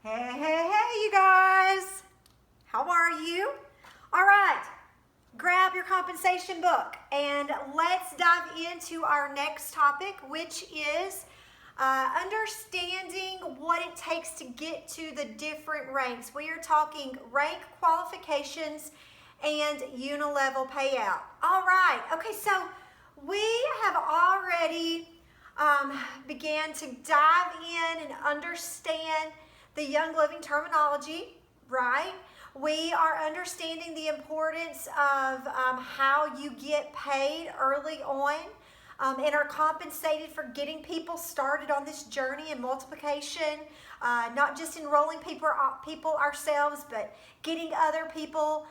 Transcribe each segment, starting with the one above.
Hey, you guys. How are you? All right, grab your compensation book and let's dive into our next topic, which is understanding what it takes to get to the different ranks. We are talking rank qualifications and Unilevel Payout. All right, okay, so we have already began to dive in and understand the Young Living terminology, right? We are understanding the importance of how you get paid early on and are compensated for getting people started on this journey in multiplication, not just enrolling people ourselves, but getting other people,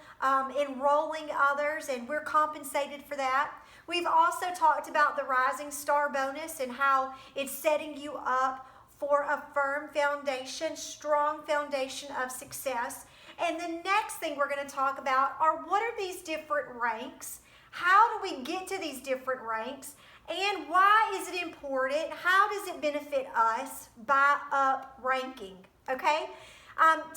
enrolling others, and we're compensated for that. We've also talked about the Rising Star bonus and how it's setting you up for a firm foundation, strong foundation of success. And the next thing we're going to talk about are what are these different ranks? How do we get to these different ranks? And why is it important? How does it benefit us by up ranking? Okay?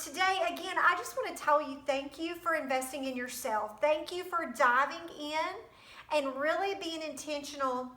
Today, again, I just want to tell you thank you for investing in yourself. Thank you for diving in and really being intentional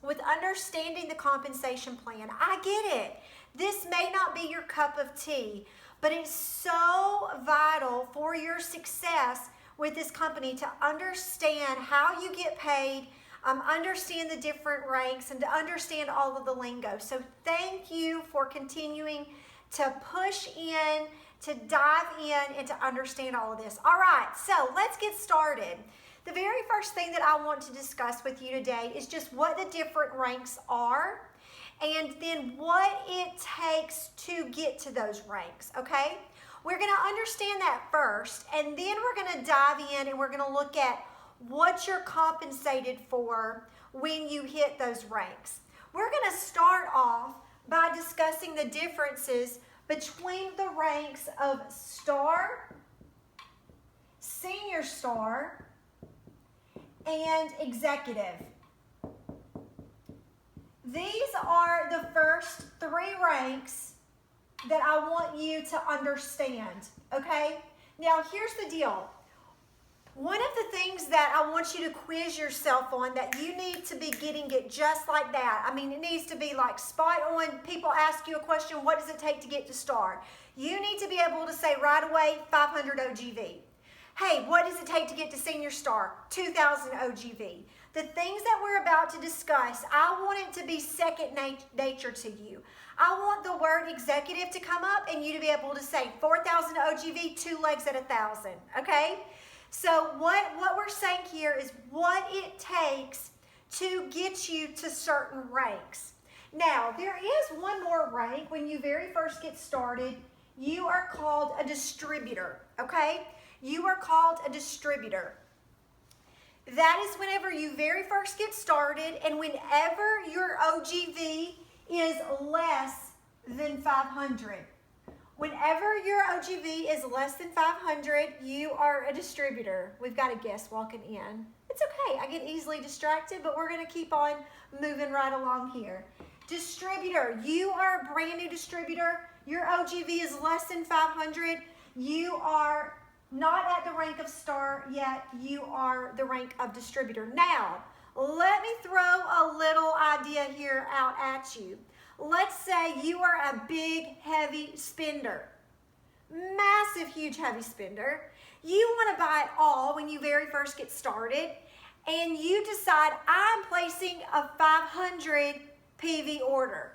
with understanding the compensation plan. I get it. This may not be your cup of tea, but it's so vital for your success with this company to understand how you get paid, understand the different ranks, and to understand all of the lingo. So thank you for continuing to push in, to dive in, and to understand all of this. All right, so let's get started. The very first thing that I want to discuss with you today is just what the different ranks are and then what it takes to get to those ranks, okay? We're going to understand that first, and then we're going to dive in and we're going to look at what you're compensated for when you hit those ranks. We're going to start off by discussing the differences between the ranks of star, senior star, and executive. These are the first three ranks that I want you to understand, okay? Now, here's the deal. One of the things that I want you to quiz yourself on, that you need to be getting it just like that. I mean, it needs to be like spot on. People ask you a question, what does it take to get to star? You need to be able to say right away, 500 OGV. Hey, what does it take to get to senior star? 2,000 OGV. The things that we're about to discuss, I want it to be second nature to you. I want the word executive to come up and you to be able to say 4,000 OGV, 2 legs at 1,000, okay? So what we're saying here is what it takes to get you to certain ranks. Now, there is one more rank. When you very first get started, you are called a distributor, okay? You are called a distributor. That is whenever you very first get started and whenever your OGV is less than 500. Whenever your OGV is less than 500, you are a distributor. We've got a guest walking in. It's okay, I get easily distracted, but we're gonna keep on moving right along here. Distributor, you are a brand new distributor. Your OGV is less than 500. You are not at the rank of star yet, you are the rank of distributor. Now, let me throw a little idea here out at you. Let's say you are a big, heavy spender. Massive, huge, heavy spender. You want to buy it all when you very first get started, and you decide, I'm placing a 500 PV order.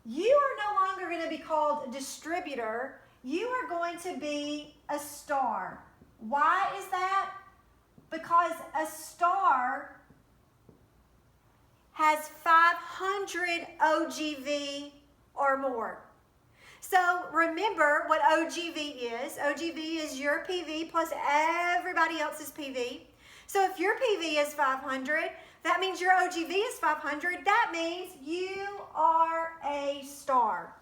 You are no longer going to be called a distributor. You are going to be a star. Why is that? Because a star has 500 OGV or more. So remember what OGV is. OGV is your PV plus everybody else's PV. So if your PV is 500, that means your OGV is 500. That means you are a star.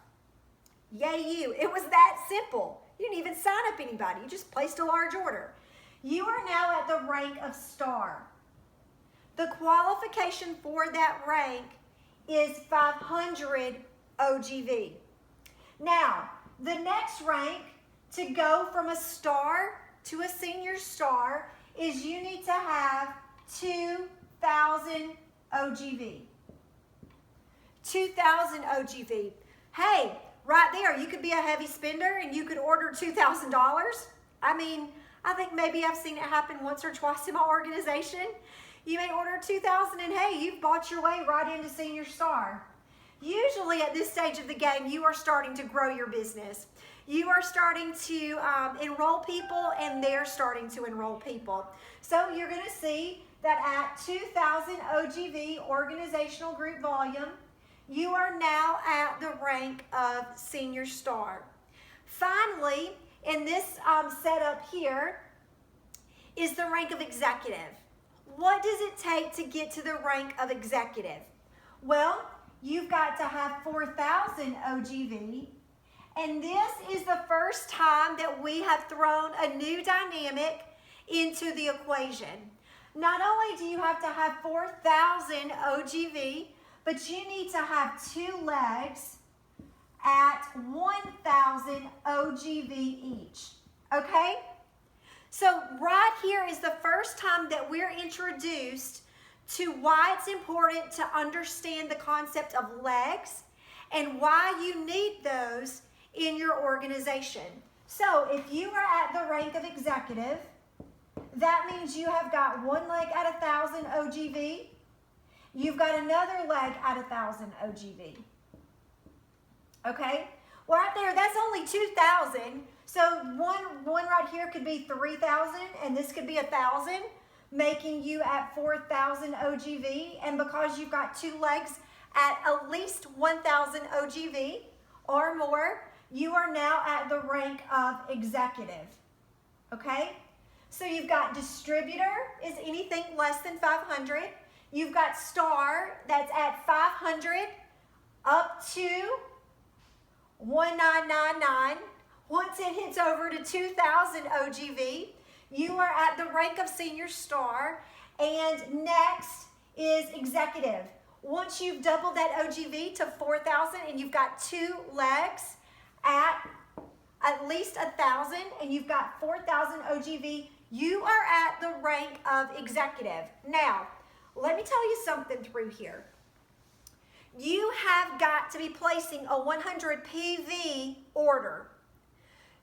Yay you. It was that simple. You didn't even sign up anybody. You just placed a large order. You are now at the rank of star. The qualification for that rank is 500 OGV. Now, the next rank to go from a star to a senior star is you need to have 2,000 OGV. 2,000 OGV. Hey, right there, you could be a heavy spender and you could order $2,000. I mean, I think maybe I've seen it happen once or twice in my organization. You may order 2,000 and hey, you've bought your way right into senior star. Usually at this stage of the game, you are starting to grow your business. You are starting to enroll people and they're starting to enroll people. So you're going to see that at 2,000 OGV, organizational group volume, you are now at the rank of senior star. Finally, in this setup here is the rank of executive. What does it take to get to the rank of executive? Well, you've got to have 4,000 OGV, and this is the first time that we have thrown a new dynamic into the equation. Not only do you have to have 4,000 OGV, but you need to have 2 legs at 1,000 OGV each, okay? So right here is the first time that we're introduced to why it's important to understand the concept of legs and why you need those in your organization. So if you are at the rank of executive, that means you have got 1 leg at 1,000 OGV. You've got another leg at 1,000 OGV. Okay? Well, right there, that's only 2,000. So one right here could be 3,000, and this could be 1,000, making you at 4,000 OGV. And because you've got 2 legs at least 1,000 OGV or more, you are now at the rank of executive. Okay? So you've got distributor is anything less than 500. You've got star that's at 500 up to 1999. Once it hits over to 2,000 OGV, you are at the rank of senior star. And next is executive. Once you've doubled that OGV to 4,000 and you've got 2 legs at least 1,000 and you've got 4,000 OGV, you are at the rank of executive. Now, let me tell you something through here. You have got to be placing a 100 PV order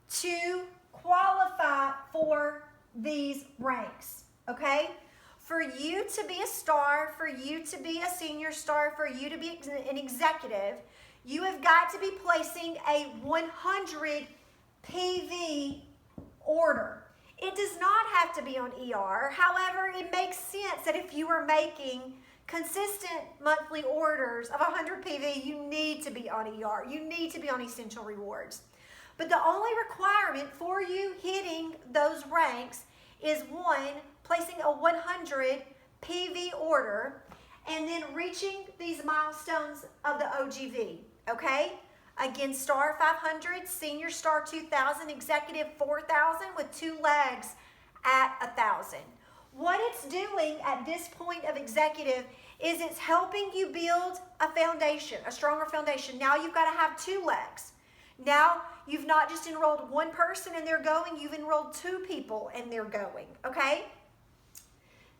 to qualify for these ranks, okay? For you to be a star, for you to be a senior star, for you to be an executive, you have got to be placing a 100 PV order. It does not have to be on ER. However, it makes sense that if you are making consistent monthly orders of 100 PV, you need to be on ER. You need to be on Essential Rewards. But the only requirement for you hitting those ranks is 1, placing a 100 PV order and then reaching these milestones of the OGV, okay? Again, star 500, senior star 2,000, executive 4,000 with 2 legs at 1,000. What it's doing at this point of executive is it's helping you build a foundation, a stronger foundation. Now you've got to have 2 legs. Now you've not just enrolled 1 person and they're going, you've enrolled 2 people and they're going, okay?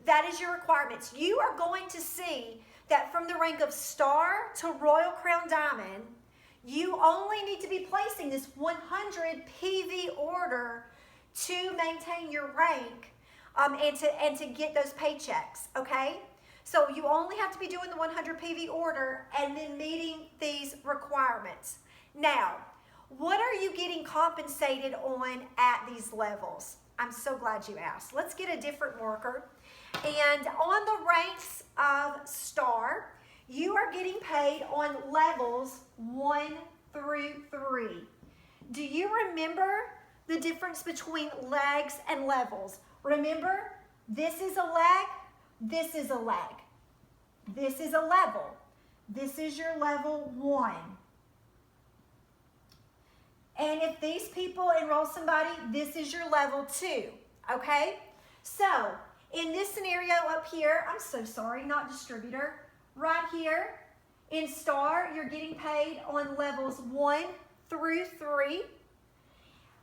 That is your requirements. You are going to see that from the rank of star to Royal Crown Diamond, you only need to be placing this 100 PV order to maintain your rank and to get those paychecks, okay? So you only have to be doing the 100 PV order and then meeting these requirements. Now, what are you getting compensated on at these levels? I'm so glad you asked. Let's get a different marker. And on the ranks of star, you are getting paid on levels 1 through 3. Do you remember the difference between legs and levels? Remember, this is a leg, this is a leg. This is a level. This is your level 1. And if these people enroll somebody, this is your level 2, okay? So, in this scenario up here, I'm so sorry, not distributor, right here in star, you're getting paid on levels 1 through 3.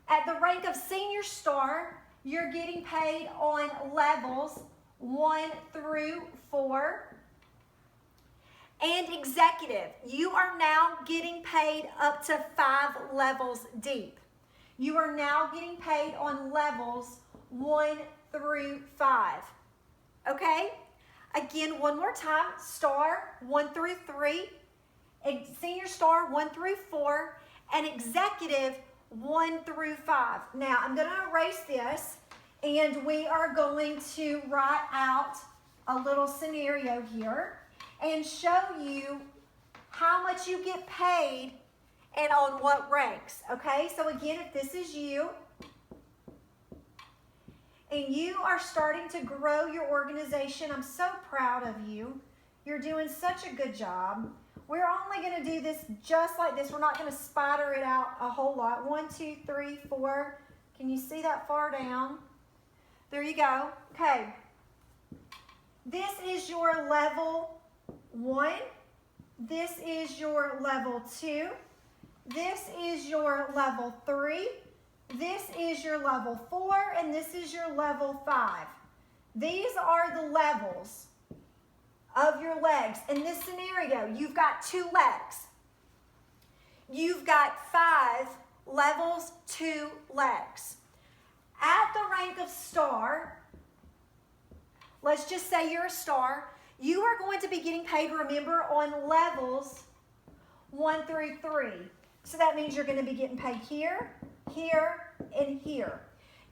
At the rank of senior star, you're getting paid on levels 1 through 4. And executive, you are now getting paid up to 5 levels deep. You are now getting paid on levels 1 through 5. Okay? Again, one more time. Star 1 through 3, senior star 1 through 4, and executive 1 through 5. Now, I'm going to erase this, and we are going to write out a little scenario here and show you how much you get paid and on what ranks. Okay, so again, if this is you and you are starting to grow your organization, I'm so proud of you. You're doing such a good job. We're only going to do this just like this. We're not going to spider it out a whole lot. 1, 2, 3, 4. Can you see that far down? There you go. Okay. This is your level 1. This is your level 2. This is your level 3. This is your level 4. And this is your level 5. These are the levels of your legs. In this scenario, you've got 2 legs. You've got 5 levels, 2 legs. At the rank of star, let's just say you're a star, you are going to be getting paid, remember, on levels 1 through 3. So that means you're going to be getting paid here, here, and here.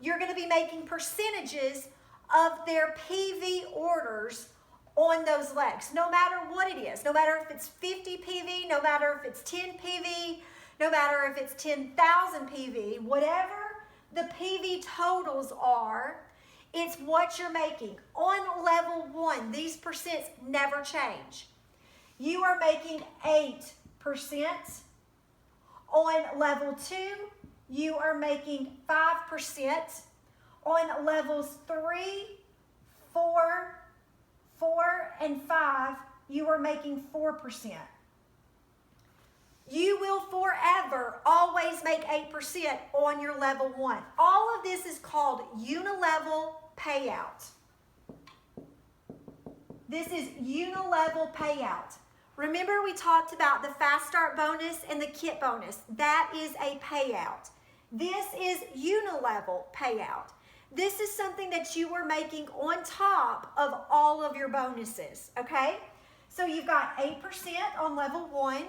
You're going to be making percentages of their PV orders on those legs, no matter what it is. No matter if it's 50 PV, no matter if it's 10 PV, no matter if it's 10,000 PV, whatever the PV totals are, it's what you're making. On level 1, these percents never change. You are making 8%. On level 2, you are making 5%. On levels 3, 4, and 5, you are making 4%. You will forever always make 8% on your level 1. All of this is called Unilevel Payout. This is Unilevel Payout. Remember we talked about the Fast Start bonus and the kit bonus. That is a payout. This is Unilevel Payout. This is something that you are making on top of all of your bonuses, okay? So you've got 8% on level 1,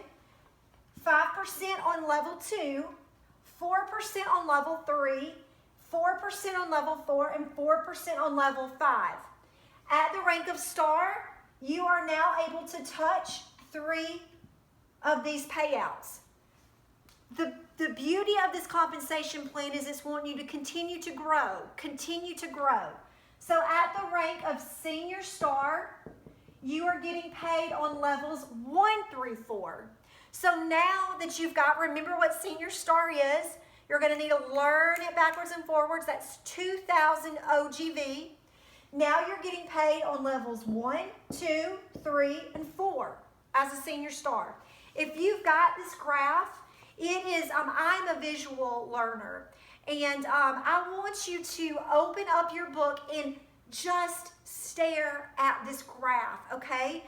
5% on level 2, 4% on level 3, 4% on level 4, and 4% on level 5. At the rank of star, you are now able to touch 3 of these payouts. The beauty of this compensation plan is it's wanting you to continue to grow, continue to grow. So at the rank of senior star, you are getting paid on levels 1 through 4. So now that you've got, remember what senior star is, you're going to need to learn it backwards and forwards. That's 2,000 OGV. Now you're getting paid on levels 1, 2, 3, and 4 as a senior star. If you've got this graph, it is, I'm a visual learner, and I want you to open up your book and just stare at this graph, okay?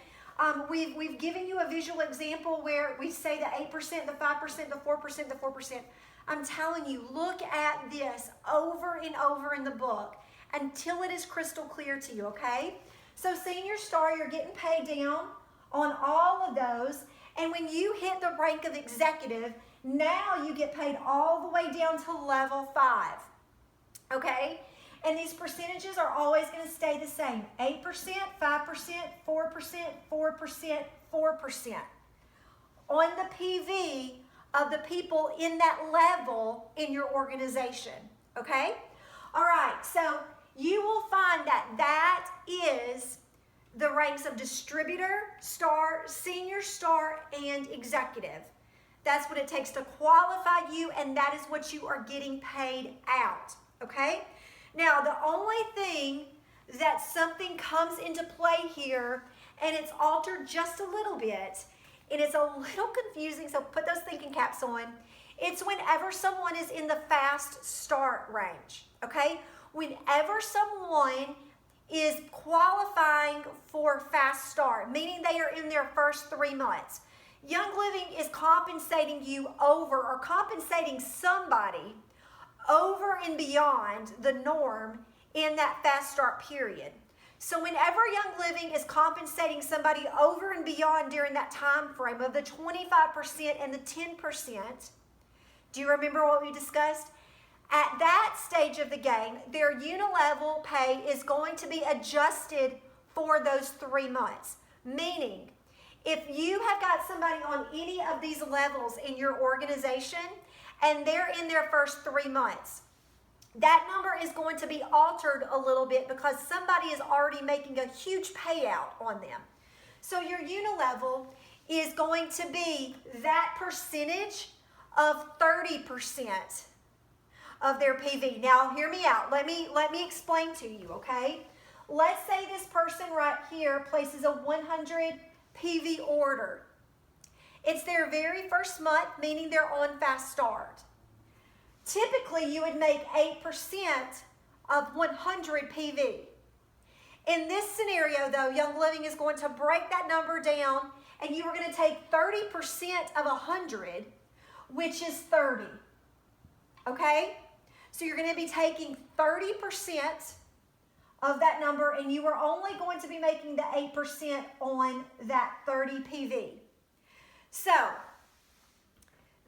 We've given you a visual example where we say the 8%, the 5%, the 4%, the 4%. I'm telling you, look at this over and over in the book until it is crystal clear to you, okay? So senior star, you're getting paid down on all of those, and when you hit the rank of executive, now you get paid all the way down to level 5, okay? And these percentages are always going to stay the same. 8%, 5%, 4%, 4%, 4%. On the PV of the people in that level in your organization, okay? All right, so you will find that that is the ranks of distributor, star, senior star, and executive. That's what it takes to qualify you, and that is what you are getting paid out, okay? Now, the only thing that something comes into play here, and it's altered just a little bit, and it's a little confusing, so put those thinking caps on, It's whenever someone is in the fast start range, okay? Whenever someone is qualifying for fast start, meaning they are in their first 3 months, Young Living is compensating you over, or compensating somebody over and beyond the norm in that fast start period. So whenever Young Living is compensating somebody over and beyond during that time frame of the 25% and the 10%, do you remember what we discussed? At that stage of the game, their Unilevel pay is going to be adjusted for those 3 months. Meaning, if you have got somebody on any of these levels in your organization and they're in their first 3 months, that number is going to be altered a little bit because somebody is already making a huge payout on them. So your Unilevel is going to be that percentage of 30% of their PV. Now, hear me out. Let me explain to you, okay? Let's say this person right here places a 100 PV order. It's their very first month, meaning they're on fast start. Typically, you would make 8% of 100 PV. In this scenario, though, Young Living is going to break that number down, and you are going to take 30% of 100, which is 30. Okay? So you're going to be taking 30% of that number, and you are only going to be making the 8% on that 30 PV. So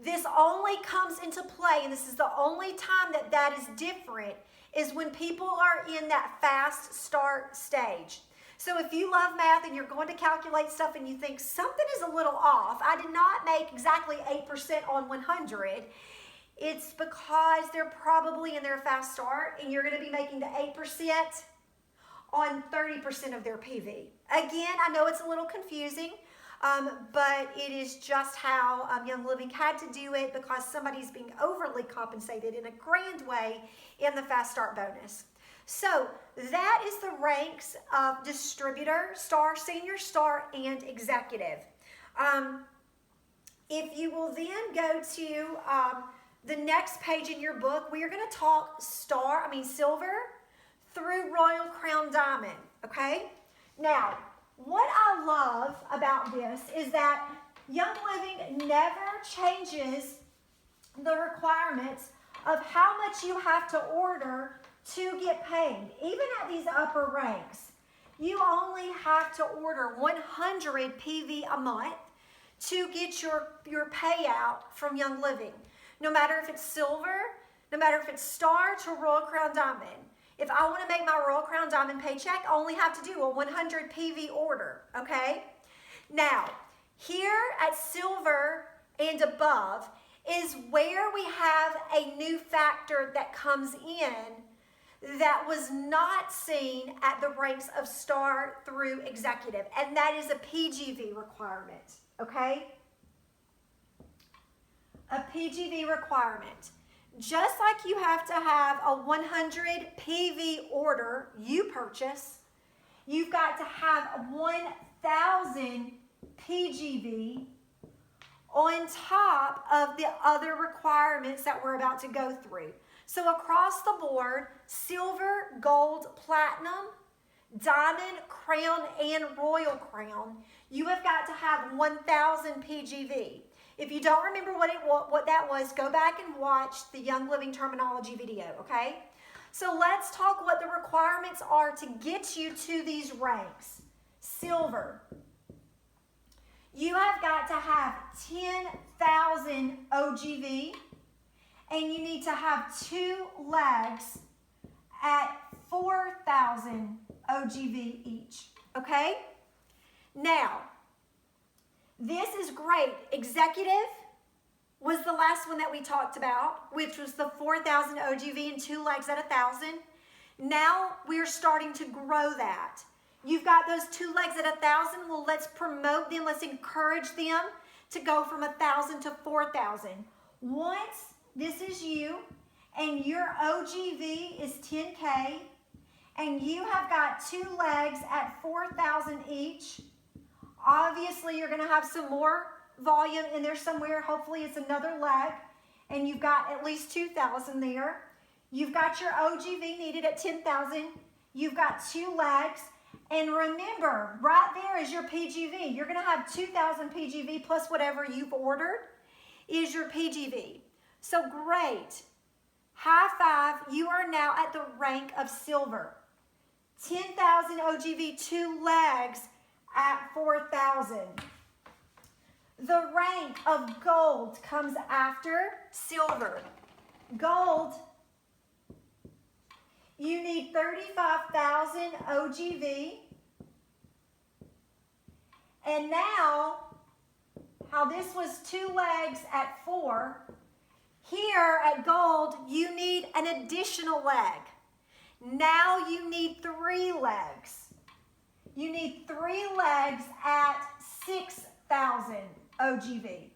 this only comes into play, and this is the only time that that is different, is when people are in that fast start stage. So if you love math and you're going to calculate stuff and you think something is a little off, I did not make exactly 8% on 100, it's because they're probably in their fast start and you're going to be making the 8% on 30% of their PV. Again, I know it's a little confusing, but it is just how Young Living had to do it because somebody's being overly compensated in a grand way in the fast start bonus. So that is the ranks of distributor, star, senior, star, and executive. If you will then go to the next page in your book, we are going to talk silver through Royal Crown Diamond, okay? Now, what I love about this is that Young Living never changes the requirements of how much you have to order to get paid. Even at these upper ranks, you only have to order 100 PV a month to get your payout from Young Living. No matter if it's silver, no matter if it's star to Royal Crown Diamond. If I want to make my Royal Crown Diamond paycheck, I only have to do a 100 PV order, okay? Now, here at silver and above is where we have a new factor that comes in that was not seen at the ranks of star through executive, and that is a PGV requirement, okay? A PGV requirement. Just like you have to have a 100 PV order you purchase, you've got to have 1,000 PGV on top of the other requirements that we're about to go through. So across the board, silver, gold, platinum, diamond, crown, and royal crown, you have got to have 1,000 PGV. If you don't remember what that was, go back and watch the Young Living terminology video, okay? So let's talk what the requirements are to get you to these ranks. Silver. You have got to have 10,000 OGV, and you need to have 2 legs at 4,000 OGV each, okay? Now, this is great. Executive was the last one that we talked about, which was the 4,000 OGV and 2 legs at 1,000. Now we're starting to grow that. You've got those 2 legs at 1,000. Well, let's promote them. Let's encourage them to go from 1,000 to 4,000. Once this is you and your OGV is 10K and you have got 2 legs at 4,000 each, obviously, you're going to have some more volume in there somewhere. Hopefully, it's another leg. and you've got at least 2,000 there. You've got your OGV needed at 10,000. You've got 2 legs. And remember, right there is your PGV. You're going to have 2,000 PGV plus whatever you've ordered is your PGV. So great. High five. You are now at the rank of silver. 10,000 OGV, 2 legs at 4,000. The rank of gold comes after silver. Gold, you need 35,000 OGV. And now, how this was 2 legs at 4, here at gold, you need an additional leg. Now you need 3 legs. You need 3 legs at 6,000 OGV.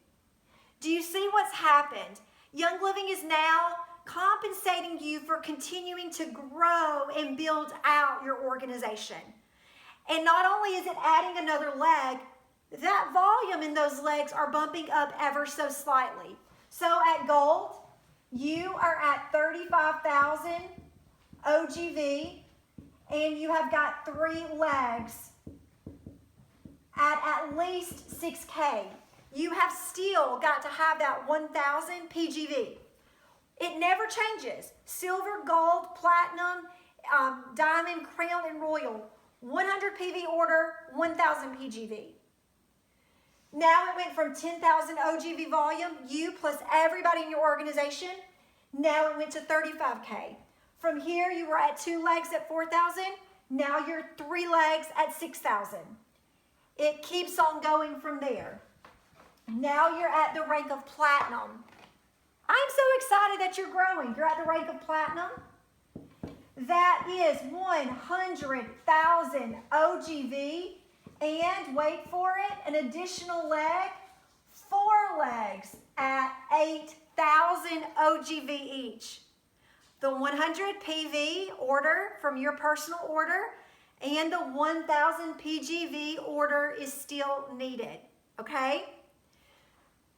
Do you see what's happened? Young Living is now compensating you for continuing to grow and build out your organization. And not only is it adding another leg, that volume in those legs are bumping up ever so slightly. So at gold, you are at 35,000 OGV, and you have got 3 legs at least 6K. You have still got to have that 1,000 PGV. It never changes. Silver, gold, platinum, diamond, crown, and royal. 100 PV order, 1,000 PGV. Now it went from 10,000 OGV volume, you plus everybody in your organization. Now it went to 35K. From here, you were at 2 legs at 4,000. Now you're 3 legs at 6,000. It keeps on going from there. Now you're at the rank of platinum. I'm so excited that you're growing. You're at the rank of platinum. That is 100,000 OGV. And wait for it, an additional leg, 4 legs at 8,000 OGV each. The 100 PV order from your personal order and the 1,000 PGV order is still needed, okay?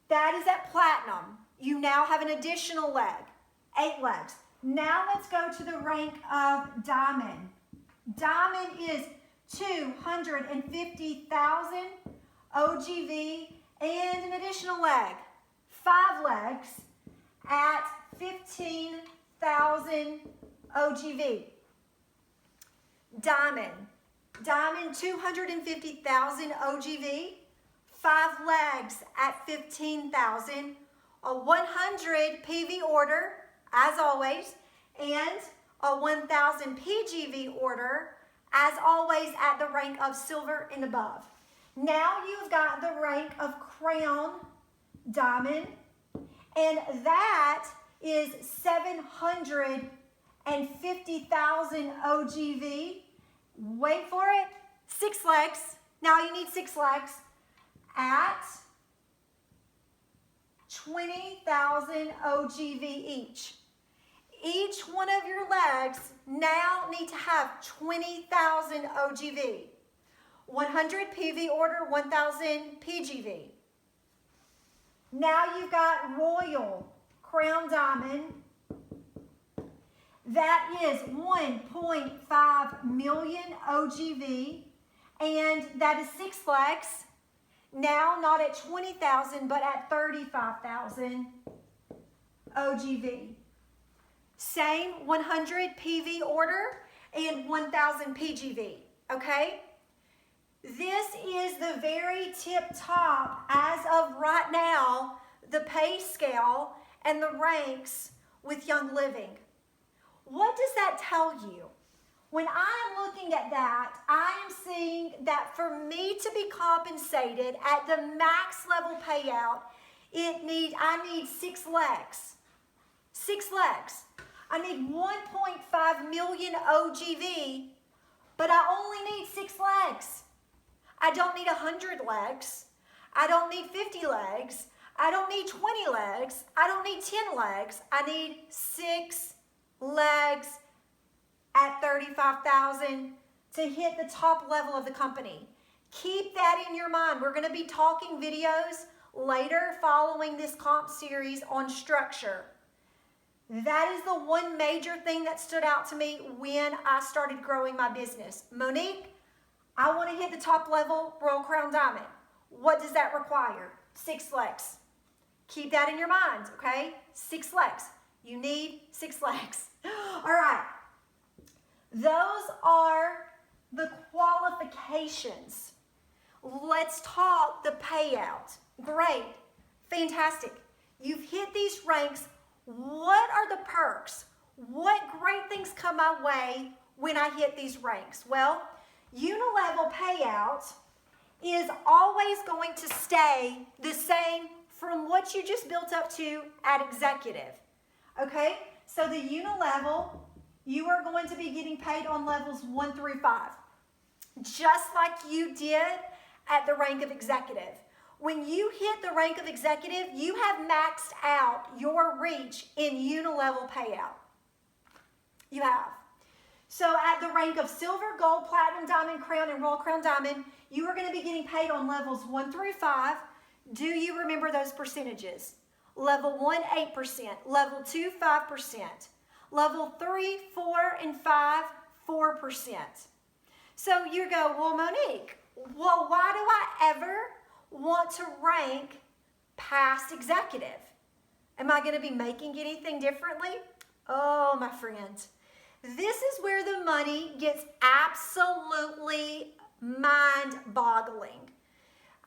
That is at platinum. You now have an additional leg, 8 legs. Now let's go to the rank of diamond. Diamond is 250,000 OGV and an additional leg, 5 legs at 15,000 OGV. Diamond, 250,000 OGV, 5 legs at 15,000, a 100 PV order as always, and a 1,000 PGV order as always at the rank of silver and above. Now you've got the rank of crown diamond, and that is 750,000 OGV. Wait for it, 6 legs. Now you need 6 legs at 20,000 OGV each. Each one of your legs now need to have 20,000 OGV. 100 PV order, 1,000 PGV. Now you've got royal crown diamond. That is 1.5 million OGV, and that is 6 legs. Now not at 20,000, but at 35,000 OGV. Same 100 PV order and 1,000 PGV, okay? This is the very tip top, as of right now, the pay scale and the ranks with Young Living. What does that tell you? When I'm looking at that, I am seeing that for me to be compensated at the max level payout, I need 6 legs. 6 legs. I need 1.5 million OGV, but I only need 6 legs. I don't need 100 legs. I don't need 50 legs. I don't need 20 legs. I don't need 10 legs. I need 6 legs at 35,000 to hit the top level of the company. Keep that in your mind. We're going to be talking videos later following this comp series on structure. That is the one major thing that stood out to me when I started growing my business. Monique, I want to hit the top level Royal Crown Diamond. What does that require? 6 legs. Keep that in your mind, okay? 6 legs. You need 6 legs. All right. Those are the qualifications. Let's talk the payout. Great. Fantastic. You've hit these ranks. What are the perks? What great things come my way when I hit these ranks? Well, Unilevel Payout is always going to stay the same from what you just built up to at executive. Okay? So the Unilevel, you are going to be getting paid on levels 1 through 5. Just like you did at the rank of executive. When you hit the rank of executive, you have maxed out your reach in Unilevel Payout. You have. So at the rank of silver, gold, platinum, diamond, crown, and Royal Crown Diamond, you are going to be getting paid on levels 1 through 5. Do you remember those percentages? Level 1, 8%. Level 2, 5%. Level 3, 4, and 5, 4%. So you go, well, Monique, well, why do I ever want to rank past executive? Am I going to be making anything differently? Oh, my friend. This is where the money gets absolutely mind-boggling.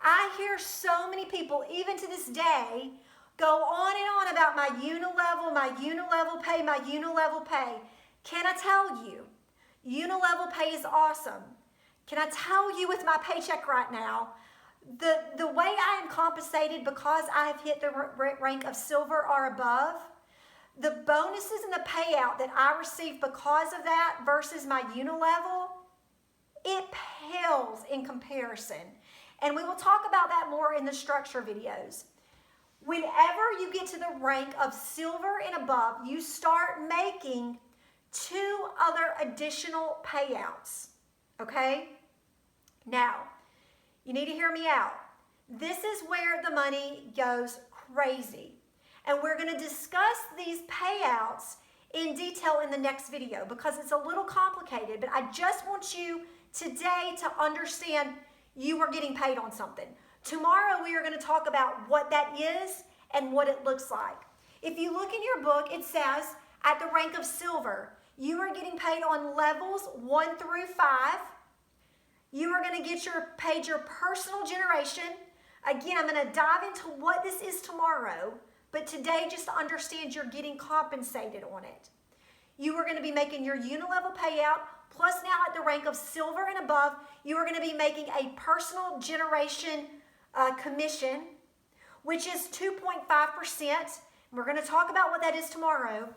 I hear so many people, even to this day, go on and on about my Unilevel pay, my Unilevel pay. Can I tell you, Unilevel pay is awesome. Can I tell you with my paycheck right now, the way I am compensated because I have hit the rank of silver or above, the bonuses and the payout that I receive because of that versus my Unilevel, it pales in comparison. And we will talk about that more in the structure videos. Whenever you get to the rank of silver and above, you start making 2 other additional payouts, okay? Now, you need to hear me out. This is where the money goes crazy. And we're going to discuss these payouts in detail in the next video because it's a little complicated, but I just want you today to understand you are getting paid on something. Tomorrow we are going to talk about what that is and what it looks like. If you look in your book, it says at the rank of silver, you are getting paid on levels 1 through 5. You are going to get paid your personal generation. Again, I'm going to dive into what this is tomorrow, but today just to understand you're getting compensated on it. You are going to be making your Unilevel payout, plus now at the rank of silver and above, you are going to be making a personal generation commission, which is 2.5%. We're going to talk about what that is tomorrow.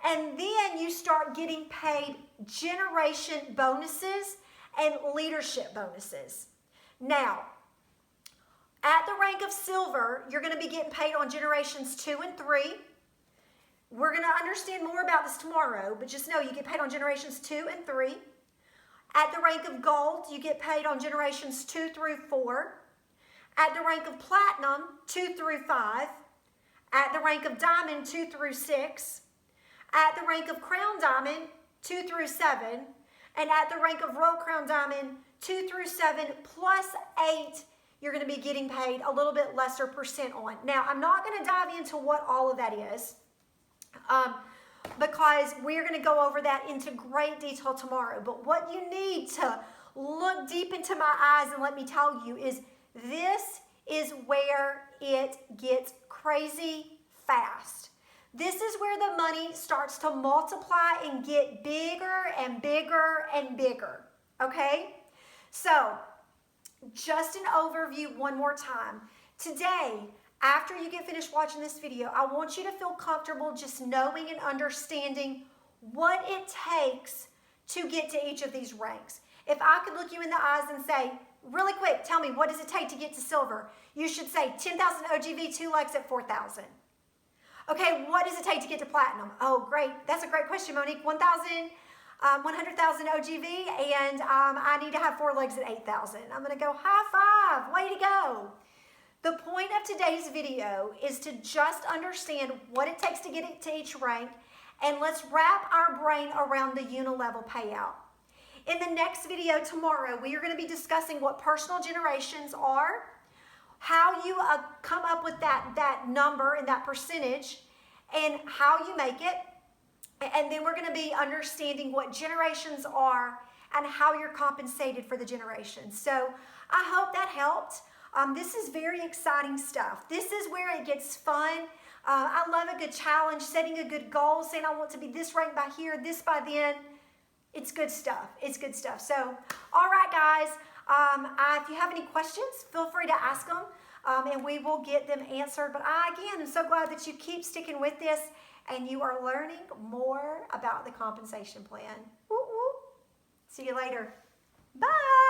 And then you start getting paid generation bonuses and leadership bonuses. Now, at the rank of silver, you're going to be getting paid on generations 2 and 3. We're going to understand more about this tomorrow, but just know you get paid on generations 2 and 3. At the rank of gold, you get paid on generations 2 through 4. At the rank of platinum, 2 through 5. At the rank of diamond, 2 through 6. At the rank of crown diamond, 2 through 7. And at the rank of Royal Crown Diamond, 2 through 7 plus 8, you're going to be getting paid a little bit lesser percent on. Now, I'm not going to dive into what all of that is because we're going to go over that into great detail tomorrow. But what you need to look deep into my eyes and let me tell you is this is where it gets crazy fast. This is where the money starts to multiply and get bigger and bigger and bigger, okay? So, just an overview one more time. Today, after you get finished watching this video, I want you to feel comfortable just knowing and understanding what it takes to get to each of these ranks. If I could look you in the eyes and say, really quick, tell me, what does it take to get to silver? You should say 10,000 OGV, 2 legs at 4,000. Okay, what does it take to get to platinum? Oh, great. That's a great question, Monique. 100,000 OGV, and I need to have 4 legs at 8,000. I'm going to go, high five. Way to go. The point of today's video is to just understand what it takes to get it to each rank, and let's wrap our brain around the Unilevel payout. In the next video tomorrow, we are going to be discussing what personal generations are, how you come up with that number and that percentage, and how you make it. And then we're going to be understanding what generations are and how you're compensated for the generations. So I hope that helped. This is very exciting stuff. This is where it gets fun. I love a good challenge, setting a good goal, saying I want to be this ranked by here, this by then. It's good stuff. It's good stuff. So, all right, guys. If you have any questions, feel free to ask them, and we will get them answered. But again, I'm so glad that you keep sticking with this and you are learning more about the compensation plan. Woo, woo. See you later. Bye.